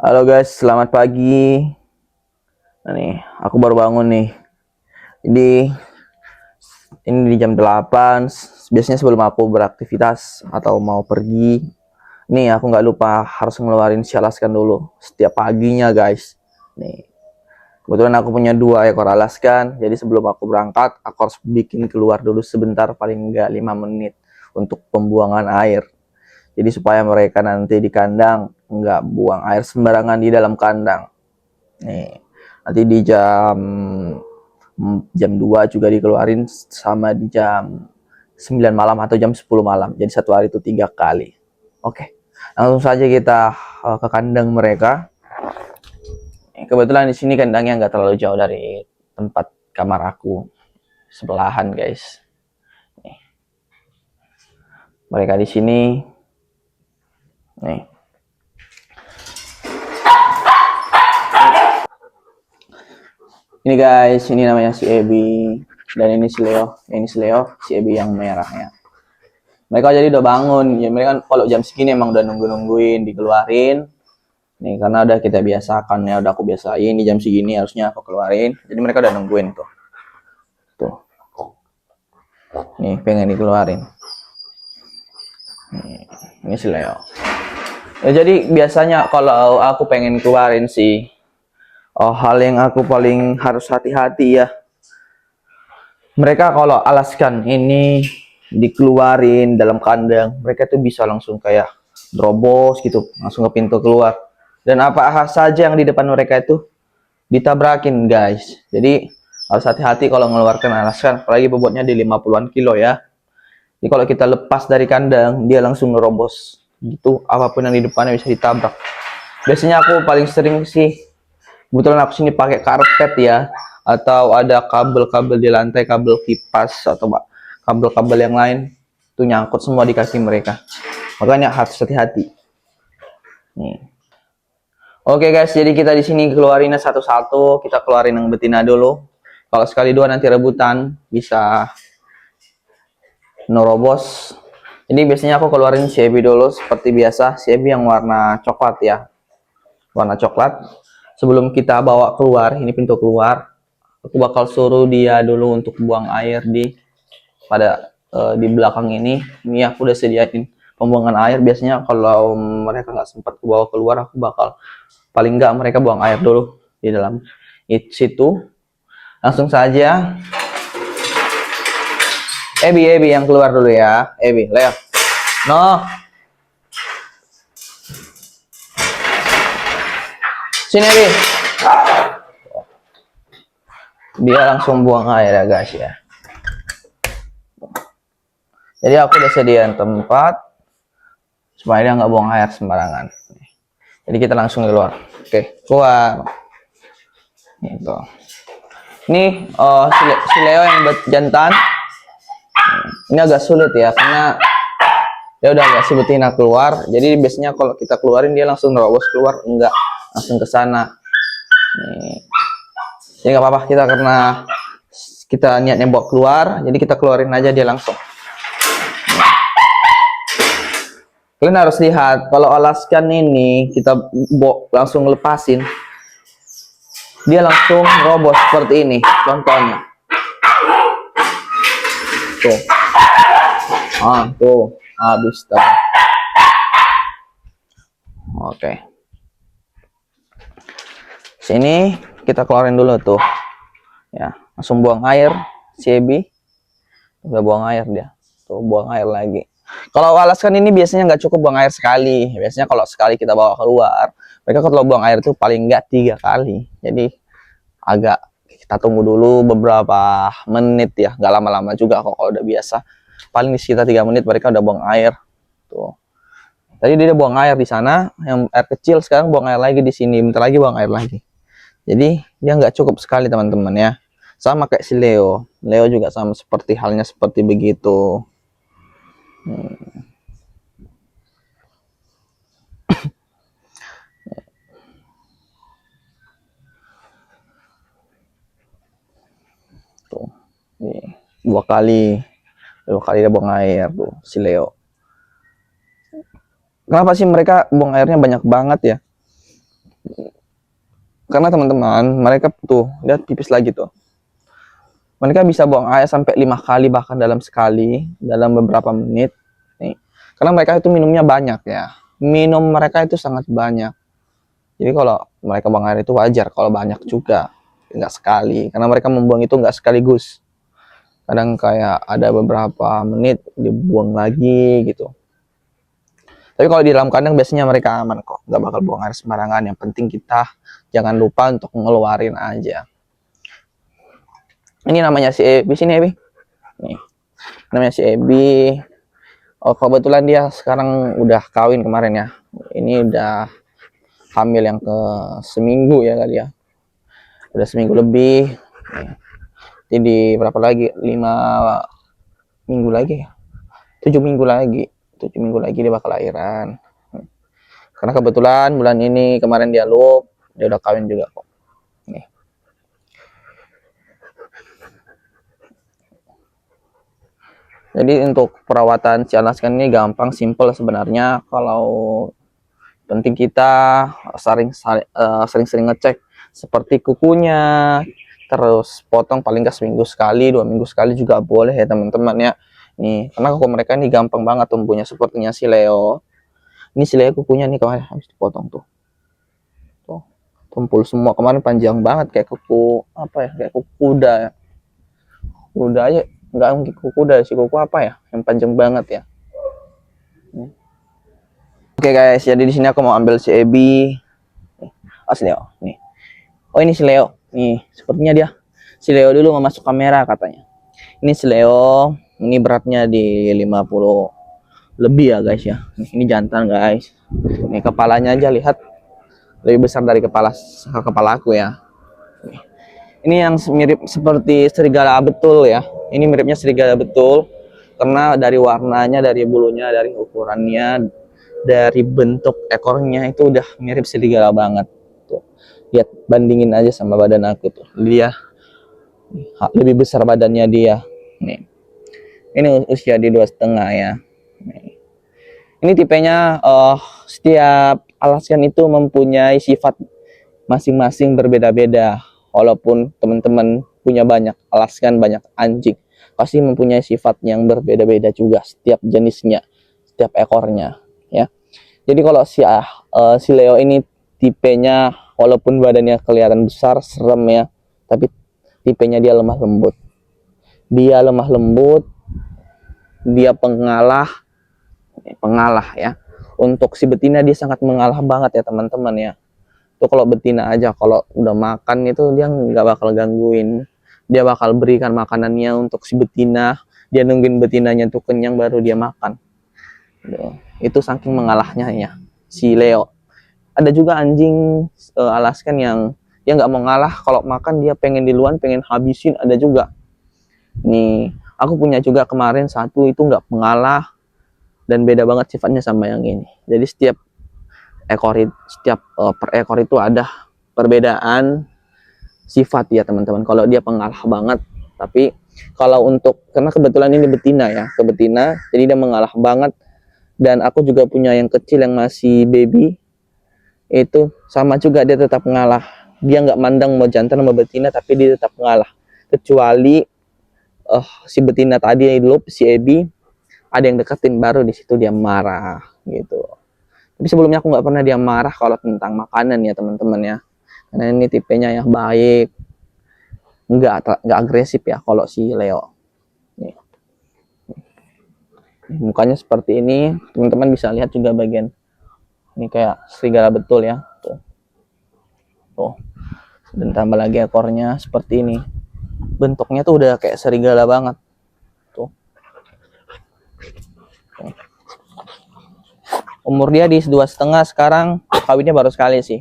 Halo guys, selamat pagi. Nah nih, aku baru bangun nih. Jadi ini di jam 8. Biasanya sebelum aku beraktivitas atau mau pergi, nih aku nggak lupa harus ngeluarin si Alaskan dulu setiap paginya guys. Nih, kebetulan aku punya 2 ekor Alaskan. Jadi sebelum aku berangkat, aku harus bikin keluar dulu sebentar, paling nggak 5 menit untuk pembuangan air. Jadi supaya mereka nanti di kandang nggak buang air sembarangan di dalam kandang. Nih, nanti di jam 2 juga dikeluarin, sama di jam 9 malam atau jam 10 malam. Jadi satu hari itu 3 kali. Oke, langsung saja kita ke kandang mereka. Kebetulan di sini kandangnya nggak terlalu jauh dari tempat kamar aku, sebelahan guys. Nih, mereka di sini. Nih, ini guys, ini namanya si Ebi dan ini si Leo. Ini si Leo, si Ebi yang merahnya. Mereka jadi udah bangun. Ya mereka kan kalau jam segini emang udah nungguin dikeluarin. Nih karena udah kita biasakan ya, udah aku biasain di jam segini harusnya aku keluarin. Jadi mereka udah nungguin tuh. Tuh. Nih pengen dikeluarin. Ini si Leo. Ya, jadi biasanya kalau aku pengen keluarin sih, hal yang aku paling harus hati-hati ya. Mereka kalau Alaskan ini dikeluarin dalam kandang, mereka tuh bisa langsung kayak drobos gitu, langsung ke pintu keluar. Dan apa saja yang di depan mereka itu ditabrakin guys. Jadi harus hati-hati kalau mengeluarkan Alaskan, apalagi bobotnya di 50-an kilo ya. Jadi kalau kita lepas dari kandang, dia langsung nerobos gitu, apapun yang di depannya bisa ditabrak. Biasanya aku paling sering sih, kebetulan aku sini pakai karpet ya, atau ada kabel-kabel di lantai, kabel kipas atau kabel-kabel yang lain tuh nyangkut semua di kaki mereka. Makanya harus hati-hati. Nih. Oke guys, jadi kita di sini keluarinnya satu-satu. Kita keluarin yang betina dulu. Kalau sekali dua nanti rebutan, bisa nerobos. Jadi biasanya aku keluarin si Ebi dulu seperti biasa. Si Ebi yang warna coklat ya, warna coklat. Sebelum kita bawa keluar, ini pintu keluar, aku bakal suruh dia dulu untuk buang air di belakang ini. Ini aku udah sediain pembuangan air. Biasanya kalau mereka nggak sempat bawa keluar, aku bakal paling nggak mereka buang air dulu di dalam situ. Langsung saja Ebi yang keluar dulu ya. Ebi, Leo, no, sini Ebi. Dia langsung buang air ya guys ya. Jadi aku udah sediain tempat supaya dia nggak buang air sembarangan. Jadi kita langsung keluar. Oke, keluar. Gitu. Ini si Leo yang jantan. Ini agak sulit ya karena dia udah nggak si betina keluar. Jadi biasanya kalau kita keluarin dia langsung nerobos keluar, enggak langsung ke sana. Jadi nggak apa-apa, kita karena kita niatnya bawa keluar, jadi kita keluarin aja dia langsung. Kalian harus lihat kalau Alaskan ini kita langsung lepasin, dia langsung robos seperti ini contohnya. Tuh. Tuh habis tuh. Oke. Sini kita keluarin dulu tuh. Ya, langsung buang air si Ebi. Udah buang air dia. Tuh buang air lagi. Kalau Alaskan ini biasanya nggak cukup buang air sekali. Biasanya kalau sekali kita bawa keluar, mereka kalau buang air itu paling nggak 3 kali. Jadi agak kita tunggu dulu beberapa menit ya, nggak lama-lama juga kok kalau udah biasa. Paling di sekitar 3 menit mereka udah buang air. Tuh. Tadi dia buang air di sana, yang air kecil, sekarang buang air lagi di sini, bentar lagi buang air lagi. Jadi dia nggak cukup sekali teman-teman ya. Sama kayak si Leo. Leo juga sama seperti halnya seperti begitu. Tuh. Nih, 2 kali dia buang air tuh si Leo. Kenapa sih mereka buang airnya banyak banget ya? Karena teman-teman, mereka tuh lihat pipis lagi tuh. Mereka bisa buang air sampai 5 kali bahkan dalam sekali, dalam beberapa menit. Nih. Karena mereka itu minumnya banyak ya. Minum mereka itu sangat banyak. Jadi kalau mereka buang air itu wajar kalau banyak juga, nggak sekali. Karena mereka membuang itu nggak sekaligus. Kadang kayak ada beberapa menit dibuang lagi gitu. Tapi kalau di dalam kandang biasanya mereka aman kok, nggak bakal buang air sembarangan. Yang penting kita jangan lupa untuk ngeluarin aja. Ini namanya si Ebi, sini Ebi. Nih, namanya si Ebi. Oh, kebetulan dia sekarang udah kawin kemarin ya. Ini udah hamil yang ke seminggu ya kali ya. Udah seminggu lebih. Jadi berapa lagi? 5 minggu lagi ya. 7 minggu lagi. 7 minggu lagi dia bakal lahiran. Karena kebetulan bulan ini kemarin dia lup, dia udah kawin juga kok. Nih. Jadi untuk perawatan si Alaskan ini gampang, simple sebenarnya. Kalau penting kita sering-sering ngecek seperti kukunya, terus potong paling nggak seminggu sekali, 2 minggu sekali juga boleh ya teman-teman ya. Nih, karena kuku mereka ini gampang banget tumbuhnya, sepertinya si Leo. Ini si Leo kukunya nih kemarin habis dipotong tuh. Tuh, tumpul semua kemarin, panjang banget kayak kuku apa ya? Kayak kuku kuda ya. Kuda aja nggak mungkin kuku kuda sih, kuku apa ya? Yang panjang banget ya. Oke guys, jadi di sini aku mau ambil si Ebi. Oh, si Leo. Nih. Oh, ini si Leo. Nih, sepertinya dia. Si Leo dulu mau masuk kamera katanya. Ini si Leo, ini beratnya di 50 lebih ya guys ya. Ini jantan guys. Ini kepalanya aja lihat, lebih besar dari kepala aku ya. Ini yang mirip seperti serigala betul ya. Ini miripnya serigala betul karena dari warnanya, dari bulunya, dari ukurannya, dari bentuk ekornya itu udah mirip serigala banget. Tuh. Lihat, bandingin aja sama badan aku tuh. Dia lebih besar badannya dia. Nih. Ini usia di 2,5 ya. Nih. Ini tipenya setiap Alaskan itu mempunyai sifat masing-masing berbeda-beda. Walaupun teman-teman punya banyak Alaskan, banyak anjing, pasti mempunyai sifat yang berbeda-beda juga setiap jenisnya, setiap ekornya ya. Jadi kalau si Leo ini tipenya walaupun badannya kelihatan besar, serem ya, tapi tipenya dia lemah lembut. Dia lemah lembut, dia pengalah ya. Untuk si betina dia sangat mengalah banget ya teman-teman ya. Tuh kalau betina aja kalau udah makan itu dia nggak bakal gangguin. Dia bakal berikan makanannya untuk si betina. Dia nungguin betinanya tuh kenyang baru dia makan. Itu saking mengalahnya ya si Leo. Ada juga anjing Alaskan yang dia nggak mau ngalah, kalau makan dia pengen duluan, pengen habisin, ada juga. Nih, aku punya juga kemarin satu itu nggak mengalah dan beda banget sifatnya sama yang ini. Jadi setiap per ekor itu ada perbedaan sifat ya teman-teman. Kalau dia pengalah banget, tapi kalau karena kebetulan ini betina ya, betina, jadi dia mengalah banget. Dan aku juga punya yang kecil yang masih baby, itu sama juga, dia tetap mengalah. Dia nggak mandang mau jantan sama betina, tapi dia tetap mengalah. Kecuali si betina tadi dulu si Ebi ada yang deketin, baru di situ dia marah gitu. Tapi sebelumnya aku nggak pernah dia marah kalau tentang makanan ya teman-teman ya. Karena ini tipenya yang baik, nggak agresif ya kalau si Leo. Nih. Mukanya seperti ini, teman-teman bisa lihat juga bagian ini kayak serigala betul ya. Tuh. Dan tambah lagi ekornya seperti ini. Bentuknya tuh udah kayak serigala banget. Tuh. Umur dia di 2,5 sekarang, kawinnya baru sekali sih.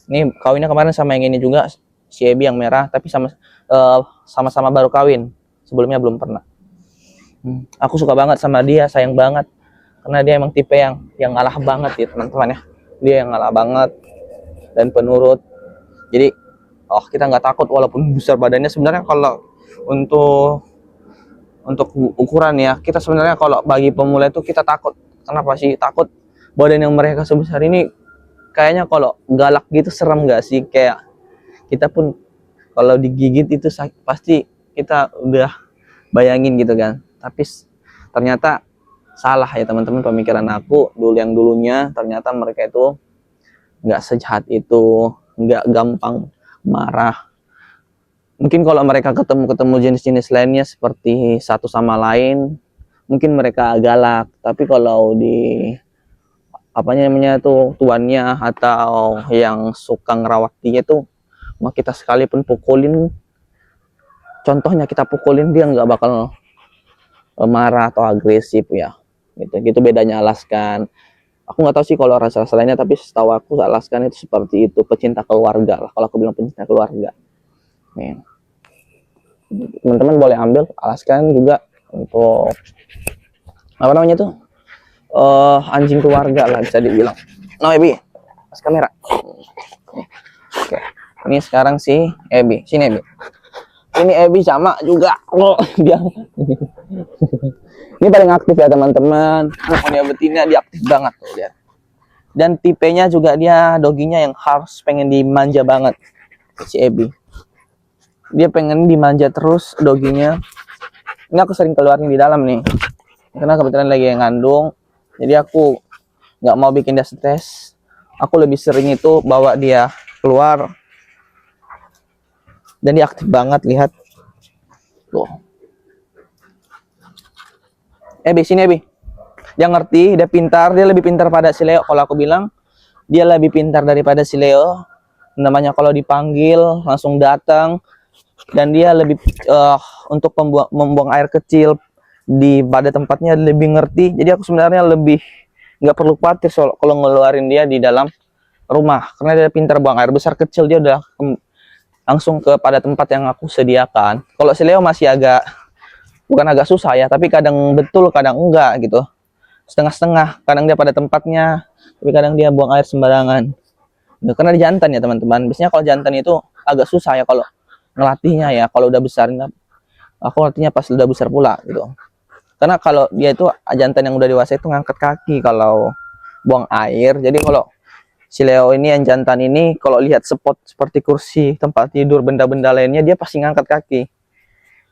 Ini kawinnya kemarin sama yang ini juga, si Ebi yang merah, tapi sama-sama baru kawin. Sebelumnya belum pernah. Aku suka banget sama dia, sayang banget. Karena dia emang tipe yang ngalah banget ya teman-teman ya. Dia yang ngalah banget dan penurut. Jadi kita nggak takut walaupun besar badannya. Sebenarnya kalau untuk ukuran ya, kita sebenarnya kalau bagi pemula itu kita takut. Kenapa sih takut? Badan yang mereka sebesar ini kayaknya kalau galak gitu serem gak sih? Kayak kita pun kalau digigit itu pasti kita udah bayangin gitu kan. Tapi ternyata salah ya teman-teman, pemikiran aku dulu yang dulunya. Ternyata mereka itu nggak sejahat itu, nggak gampang marah. Mungkin kalau mereka ketemu jenis-jenis lainnya seperti satu sama lain, mungkin mereka galak. Tapi kalau di apa namanya tuh tuannya atau yang suka ngerawat dia tuh, mau kita sekalipun pukulin, contohnya kita pukulin, dia nggak bakal marah atau agresif ya. Gitu bedanya Alaskan. Aku nggak tahu sih kalau rasa-rasa lainnya, tapi setahu aku Alaskan itu seperti itu, pecinta keluarga lah. Kalau aku bilang pecinta keluarga, nih teman-teman boleh ambil Alaskan juga untuk apa namanya tuh, anjing keluarga lah bisa dibilang. No Ebi, pas kamera. Oke, ini sekarang si Ebi, sini Ebi. Ini Ebi sama juga. Oh, dia ini paling aktif ya teman-teman. Dia betina, dia aktif banget tuh lihat. Dan tipenya juga dia doginya yang harus pengen dimanja banget, si Ebi. Dia pengen dimanja terus doginya. Ini aku sering keluarin di dalam nih, karena kebetulan lagi ngandung. Jadi aku nggak mau bikin dia stres. Aku lebih sering itu bawa dia keluar. Dan dia aktif banget, lihat tuh. Ebi, sini Ebi. Dia ngerti, dia pintar, dia lebih pintar pada si Leo. Kalau aku bilang dia lebih pintar daripada si Leo. Namanya kalau dipanggil langsung datang. Dan dia lebih untuk membuang air kecil di pada tempatnya lebih ngerti. Jadi aku sebenarnya lebih nggak perlu khawatir kalau ngeluarin dia di dalam rumah, karena dia pintar buang air besar kecil, dia udah langsung ke pada tempat yang aku sediakan. Kalau si Leo masih agak, bukan agak susah ya, tapi kadang betul kadang enggak gitu, setengah-setengah. Kadang dia pada tempatnya, tapi kadang dia buang air sembarangan. Nah, karena dia jantan ya teman-teman. Biasanya kalau jantan itu agak susah ya kalau ngelatihnya ya, kalau udah besar. Aku latihnya pas udah besar pula gitu. Karena kalau dia itu jantan yang udah dewasa itu ngangkat kaki kalau buang air. Jadi kalau si Leo ini yang jantan ini, kalau lihat spot seperti kursi, tempat tidur, benda-benda lainnya, dia pasti ngangkat kaki.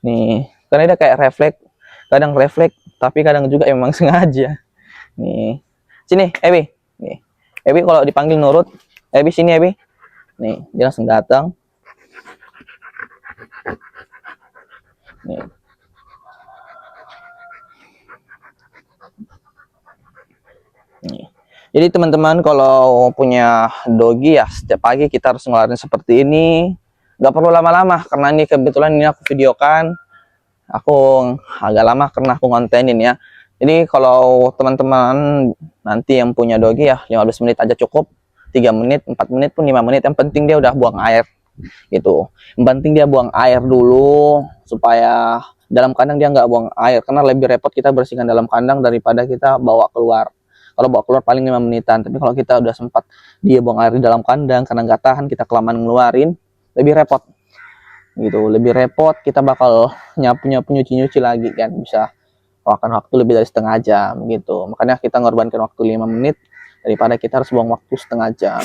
Nih, karena dia kayak refleks. Kadang refleks, tapi kadang juga emang sengaja. Nih, sini Ebi. Nih, Ebi kalau dipanggil nurut. Ebi sini Ebi. Nih, dia langsung datang. Nih. Nih. Jadi teman-teman kalau punya dogi ya, setiap pagi kita harus ngeluarin seperti ini. Gak perlu lama-lama, karena ini kebetulan ini aku videokan. Aku agak lama karena aku ngontenin ya. Jadi kalau teman-teman nanti yang punya dogi ya, 15 menit aja cukup. 3 menit, 4 menit pun 5 menit. Yang penting dia udah buang air gitu. Yang penting dia buang air dulu, supaya dalam kandang dia nggak buang air. Karena lebih repot kita bersihkan dalam kandang daripada kita bawa keluar. Kalau bawa keluar paling 5 menitan. Tapi kalau kita udah sempat dia buang air di dalam kandang, karena nggak tahan, kita kelamaan ngeluarin, lebih repot gitu. Lebih repot, kita bakal nyapu-nyapu, nyuci-nyuci lagi kan. Bisa makan waktu lebih dari setengah jam gitu. Makanya kita ngorbankan waktu 5 menit daripada kita harus buang waktu setengah jam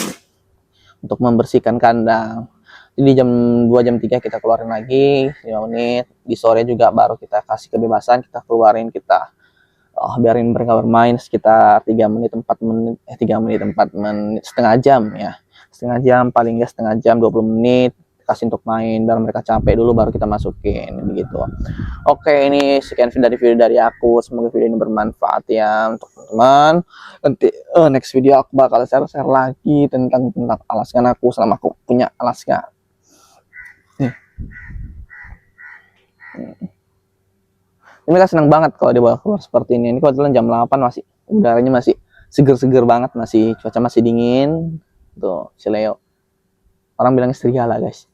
untuk membersihkan kandang. Jadi jam 2 jam 3 kita keluarin lagi 5 menit. Di sore juga baru kita kasih kebebasan, kita keluarin, kita biarin mereka bermain sekitar 3 menit 4 menit 3 menit 4 menit, setengah jam ya. Setengah jam, paling enggak setengah jam, 20 menit kasih untuk main, biar mereka capek dulu baru kita masukin begitu. Oke, ini sekian video dari aku. Semoga video ini bermanfaat ya untuk teman-teman. Nanti next video aku bakal share lagi tentang Alaskan aku selama aku punya Alaskan. Ini mereka senang banget kalau dibawa keluar seperti ini. Ini kebetulan jam 8 masih udaranya masih seger-seger banget, masih cuaca masih dingin. Tuh si Leo. Orang bilang serigala guys.